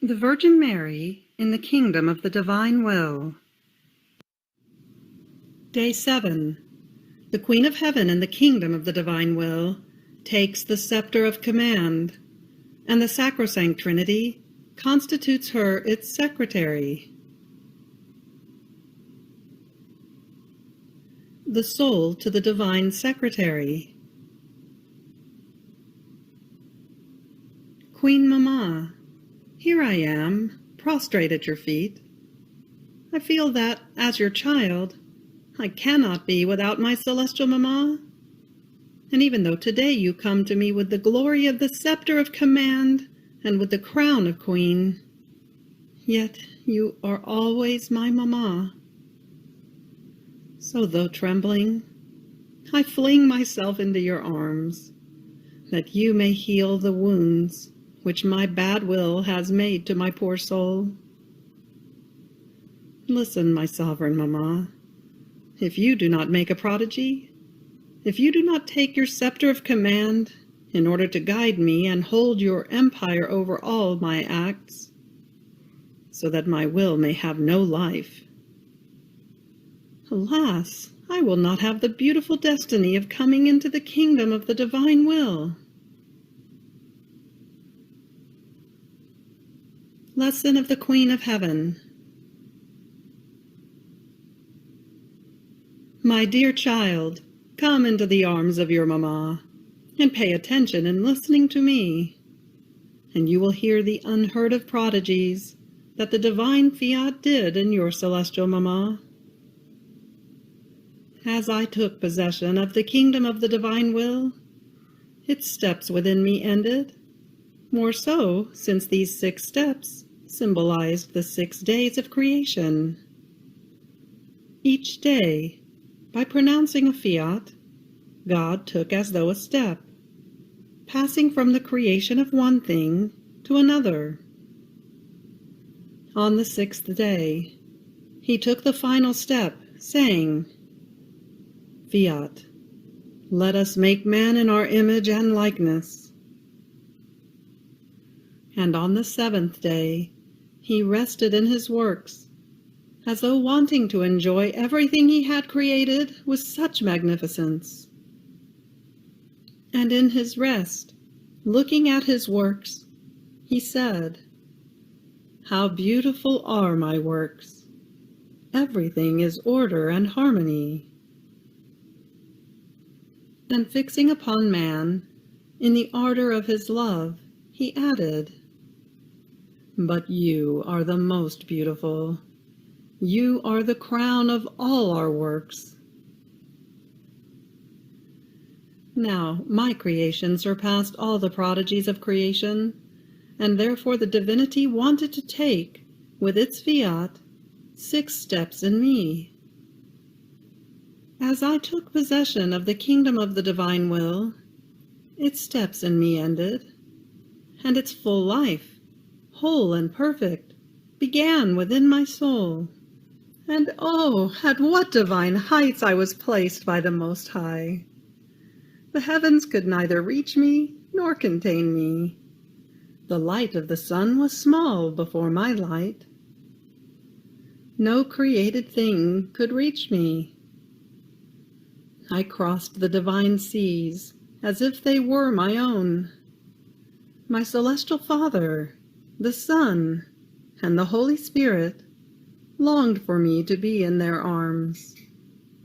The Virgin Mary in the Kingdom of the Divine Will. Day 7. The Queen of Heaven in the Kingdom of the Divine Will takes the scepter of command, and the Sacrosanct Trinity constitutes her its secretary. The Soul to the Divine Secretary. Queen Mamma, here I am, prostrate at your feet. I feel that, as your child, I cannot be without my celestial Mamma. And even though today you come to me with the glory of the scepter of command and with the crown of queen, yet you are always my Mamma. So though trembling, I fling myself into your arms, that you may heal the wounds which my bad will has made to my poor soul. Listen, my sovereign Mamma, if you do not make a prodigy, if you do not take your scepter of command in order to guide me and hold your empire over all my acts, so that my will may have no life, alas, I will not have the beautiful destiny of coming into the kingdom of the divine will. Lesson of the Queen of Heaven. My dear child, come into the arms of your Mamma, and pay attention in listening to me, and you will hear the unheard of prodigies that the divine Fiat did in your celestial Mamma. As I took possession of the kingdom of the divine will, its steps within me ended, more so since these 6 steps symbolized the 6 days of creation. Each day, by pronouncing a fiat, God took as though a step, passing from the creation of one thing to another. On the 6th day, he took the final step, saying, Fiat, let us make man in our image and likeness. And on the 7th day, he rested in his works, as though wanting to enjoy everything he had created with such magnificence. And in his rest, looking at his works, he said, How beautiful are my works! Everything is order and harmony. And fixing upon man, in the ardor of his love, he added, But you are the most beautiful. You are the crown of all our works. Now, my creation surpassed all the prodigies of creation, and therefore the divinity wanted to take, with its fiat, 6 steps in me. As I took possession of the kingdom of the divine will, its steps in me ended, and its full life, whole and perfect, began within my soul. And oh, at what divine heights I was placed by the Most High! The heavens could neither reach me nor contain me. The light of the sun was small before my light. No created thing could reach me. I crossed the divine seas as if they were my own. My celestial Father, the Son, and the Holy Spirit longed for me to be in their arms,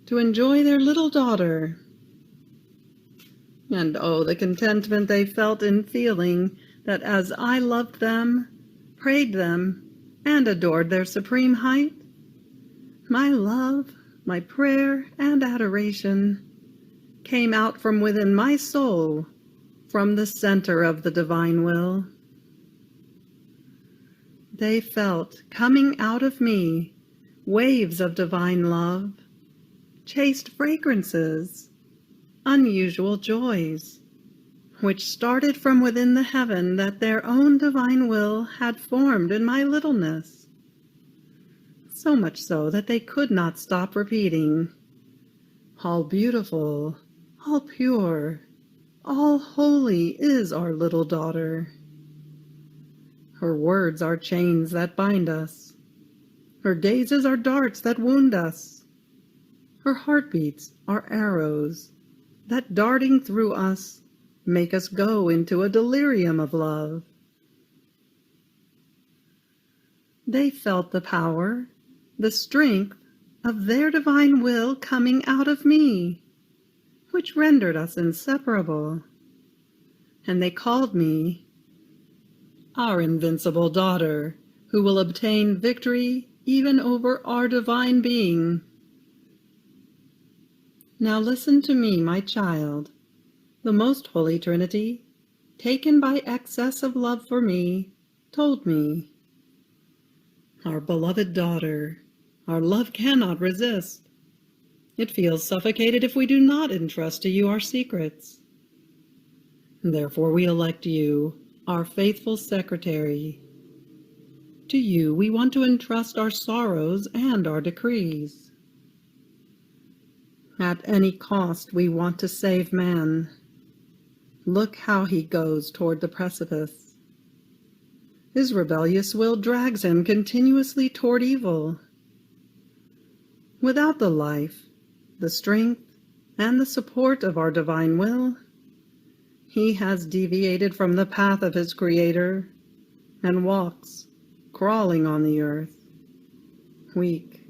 to enjoy their little daughter. And oh, the contentment they felt in feeling that as I loved them, prayed them, and adored their supreme height, my love, my prayer, and adoration came out from within my soul, from the center of the divine will. They felt, coming out of me, waves of divine love, chaste fragrances, unusual joys, which started from within the heaven that their own divine will had formed in my littleness, so much so that they could not stop repeating, All beautiful, all pure, all holy is our little daughter. Her words are chains that bind us. Her gazes are darts that wound us. Her heartbeats are arrows that, darting through us, make us go into a delirium of love. They felt the power, the strength of their divine will coming out of me, which rendered us inseparable. And they called me our invincible daughter, who will obtain victory even over our divine being. Now listen to me, my child. The Most Holy Trinity, taken by excess of love for me, told me, "Our beloved daughter, our love cannot resist. It feels suffocated if we do not entrust to you our secrets. Therefore we elect you, our faithful secretary. To you we want to entrust our sorrows and our decrees. At any cost we want to save man. Look how he goes toward the precipice. His rebellious will drags him continuously toward evil. Without the life, the strength, and the support of our divine will, he has deviated from the path of his Creator and walks, crawling on the earth, weak,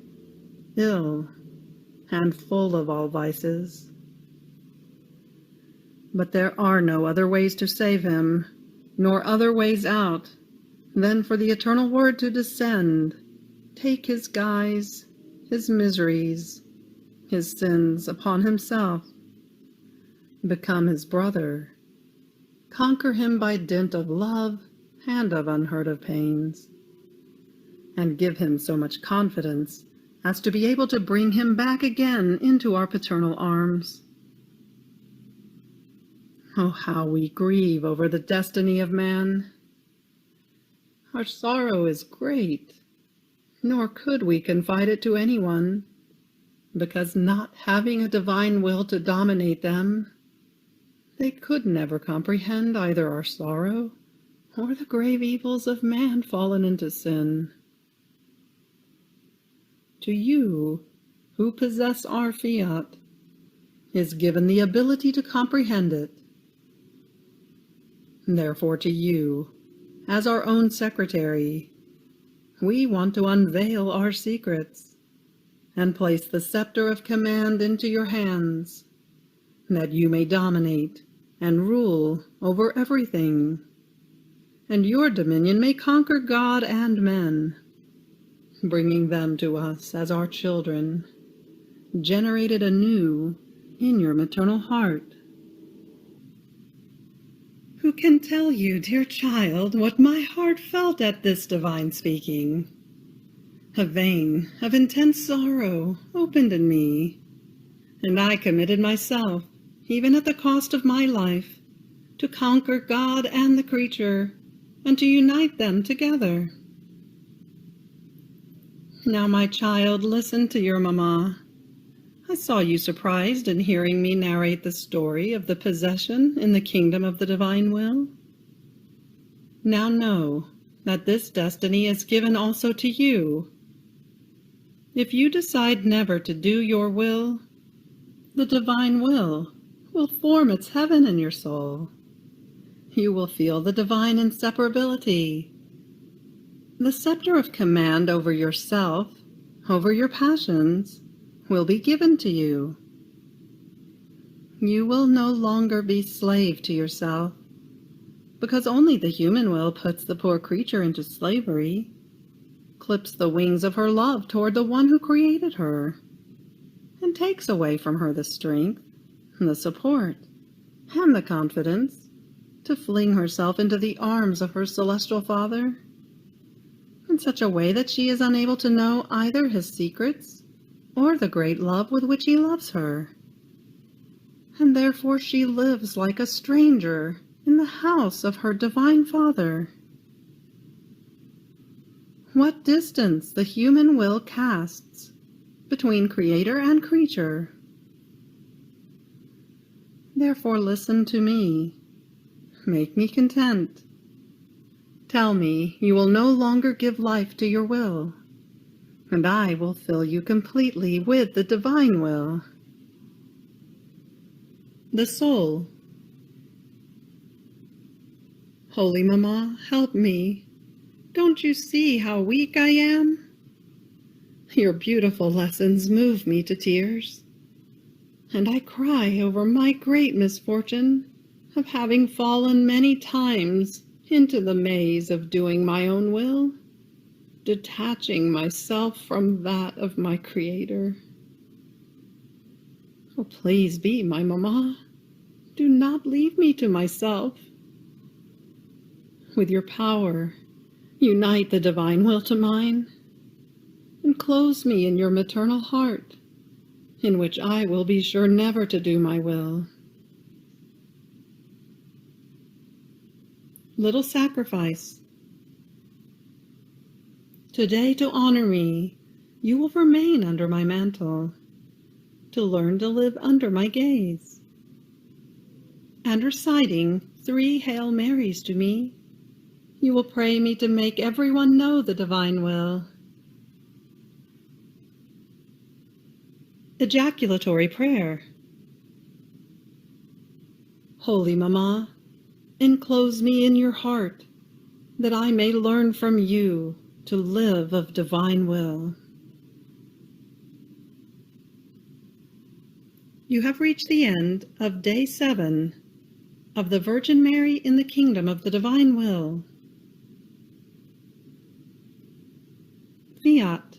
ill, and full of all vices. But there are no other ways to save him, nor other ways out, than for the eternal Word to descend, take his guise, his miseries, his sins upon himself, become his brother, conquer him by dint of love and of unheard of pains, and give him so much confidence as to be able to bring him back again into our paternal arms. Oh, how we grieve over the destiny of man! Our sorrow is great, nor could we confide it to anyone, because not having a divine will to dominate them, they could never comprehend either our sorrow or the grave evils of man fallen into sin. To you, who possess our Fiat, is given the ability to comprehend it. Therefore to you, as our own secretary, we want to unveil our secrets and place the scepter of command into your hands, that you may dominate and rule over everything, and your dominion may conquer God and men, bringing them to us as our children, generated anew in your maternal heart. Who can tell you, dear child, what my heart felt at this divine speaking? A vein of intense sorrow opened in me, and I committed myself, even at the cost of my life, to conquer God and the creature, and to unite them together. Now, my child, listen to your mamma. I saw you surprised in hearing me narrate the story of the possession in the kingdom of the divine will. Now know that this destiny is given also to you. If you decide never to do your will, the divine will form its heaven in your soul. You will feel the divine inseparability. The scepter of command over yourself, over your passions, will be given to you. You will no longer be slave to yourself, because only the human will puts the poor creature into slavery, clips the wings of her love toward the one who created her, and takes away from her the strength, the support, and the confidence to fling herself into the arms of her celestial Father, in such a way that she is unable to know either his secrets or the great love with which he loves her. And therefore she lives like a stranger in the house of her divine Father. What distance the human will casts between Creator and creature! Therefore listen to me. Make me content. Tell me you will no longer give life to your will, and I will fill you completely with the divine will. The soul. Holy Mama, help me. Don't you see how weak I am? Your beautiful lessons move me to tears, and I cry over my great misfortune of having fallen many times into the maze of doing my own will, detaching myself from that of my Creator. Oh, please be my Mama. Do not leave me to myself. With your power, unite the divine will to mine, and close me in your maternal heart, in which I will be sure never to do my will. Little sacrifice. Today, to honor me, you will remain under my mantle, to learn to live under my gaze. And reciting 3 Hail Marys to me, you will pray me to make everyone know the divine will. Ejaculatory prayer. Holy Mama, enclose me in your heart, that I may learn from you to live of divine will. You have reached the end of Day 7 of the Virgin Mary in the Kingdom of the Divine Will. Fiat.